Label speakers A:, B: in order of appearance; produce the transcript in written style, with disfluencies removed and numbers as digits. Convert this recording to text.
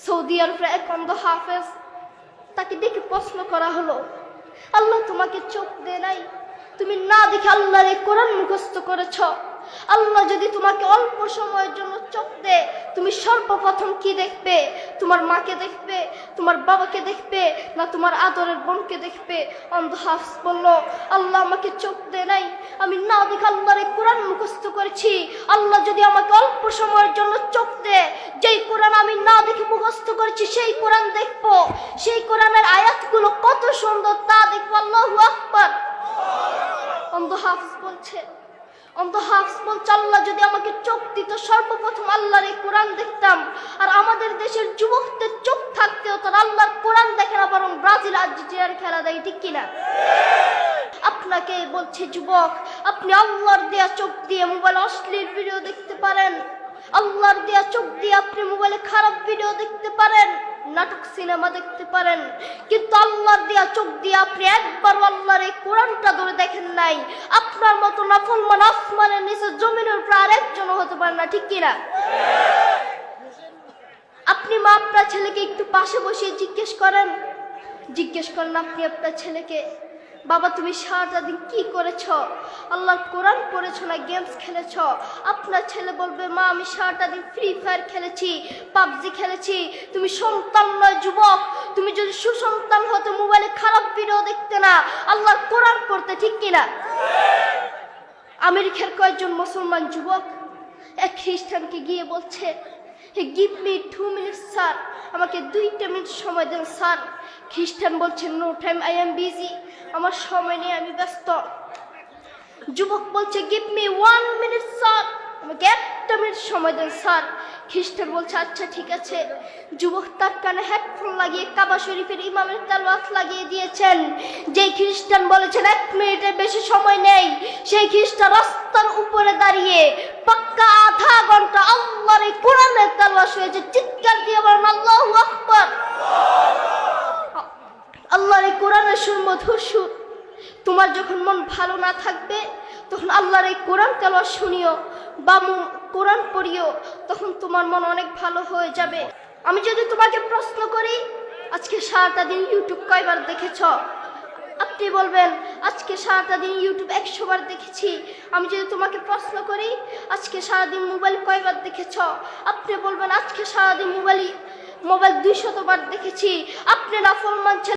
A: Saudi আরবের এক অন্ধ হাফেজ, তাকে দেখে প্রশ্ন করা হলো, আল্লাহ তোমাকে চোখ দেয় নাই, তুমি না দেখে আল্লাহর এই কোরআন মুখস্থ করেছ। আল্লাহ যদি তোমাকে অল্প সময়ের জন্য চোখ দেয়, তুমি সর্বপ্রথম কি দেখবে? তোমার মাকে দেখবে, তোমার বাবাকে দেখবে, না তোমার আদরের বোনকে দেখবে? অন্ধ হাফেজ বলল, আল্লাহ আমাকে চোখ দেয় নাই, আমি না দেখে আল্লাহর এই কোরআন মুখস্থ করেছি। আল্লাহ যদি আমাকে অল্প সময়ের জন্য চোখ দেয়, যেই কোরআন আমি না দেখে মুখস্থ করেছি সেই কোরআন দেখবো, সেই কোরআনের আয়াতগুলো কত সুন্দর তা দেখবো। আল্লাহু আকবার। অন্ধ হাফেজ বলছে, আল্লাহ যদি আমাকে চোখ দিত, সর্বপ্রথম আল্লাহর এই কোরআন দেখতাম। আর আমাদের দেশের যুবকদের চোখ থাকতেও তার আল্লাহর কোরআন দেখে না, বরং ব্রাজিল আর্জেন্টিনার খেলা দেয়, ঠিক কিনা? আপনাকে বলছে যুবক, আপনি আল্লাহর দেয়া চোখ দিয়ে মোবাইলে অশ্লীল ভিডিও দেখতে পারেন, আল্লাহর দেয়া চোখ দিয়ে আপনি মোবাইলে খারাপ ভিডিও দেখতে পারেন, নাটক সিনেমা দেখতে পারেন, কিন্তু আল্লাহর দেয়া চোখ দিয়ে আপনি একবার আল্লাহর এই কোরআনটা ধরে দেখেন নাই। আপনার মতো নাফরমান আসমানের নিচে জমিনের উপর আরেকজন হতে পারে না, ঠিক কিনা? আপনি মা আপনার ছেলেকে একটু পাশে বসিয়ে জিজ্ঞেস করেন আপনি আপনার ছেলেকে, বাবা তুমি সারাটা দিন কি করেছ? আল্লাহর কোরআন পড়েছ না গেমস খেলেছ? আপনার ছেলে বলবে, মা আমি সারাটা দিন ফ্রি ফায়ার খেলেছি, পাবজি খেলেছি। তুমি সন্তান নয় যুবক, তুমি যদি সুসন্তান হতে মোবাইলে খারাপ ভিডিও দেখতে না, আল্লাহর কোরআন পড়তে, ঠিক কিনা? আমেরিকার কয়েকজন মুসলমান যুবক এক খ্রিস্টানকে গিয়ে বলছে, গিভ মি 2 minutes স্যার, আমাকে 2 মিনিট সময় দেন স্যার। খ্রিস্টান বলছে, no time, I am busy, আমার সময় নেই, আমি ব্যস্ত। যুবক বলছে, গিভ মি 1 minute স্যার, আমাকে 1 মিনিট সময় দেন স্যার। খ্রিস্টান বলছে, আচ্ছা ঠিক আছে। যুবক তার কানে হেডফোন লাগিয়ে কাবা শরীফের ইমামের তেলাওয়াত লাগিয়ে দিয়েছেন। যেই খ্রিস্টান বলেছেন 1 মিনিটের বেশি সময় নেই, সেই খ্রিস্টান রাস্তার উপরে দাঁড়িয়ে পাক্কা আধা ঘন্টা আল্লাহর এই কোরআনের তেলাওয়াত শুনেছে। চিৎকার দিয়ে বলেন আল্লাহু আকবার। আল্লাহর এই কোরআনের সুর মধুর সুর। তোমার যখন মন ভালো না থাকবে, তখন আল্লাহর এই কোরআন তেলাওয়াত শুনিও বা কোরআন পড়িও, তখন তোমার মন অনেক ভালো হয়ে যাবে। আমি যদি তোমাকে প্রশ্ন করি, আজকে সারাটা দিন ইউটিউব কয়বার দেখেছ? আপনি বলবেন, আজকে সারাটা দিন ইউটিউব 100 বার দেখেছি। আমি যদি তোমাকে প্রশ্ন করি, আজকে সারাদিন মোবাইল কয়বার দেখেছ? আপনি বলবেন, আজকে সারাদিন মোবাইল 200 বার দেখেছি। আপনি নাফরমান ছেলে।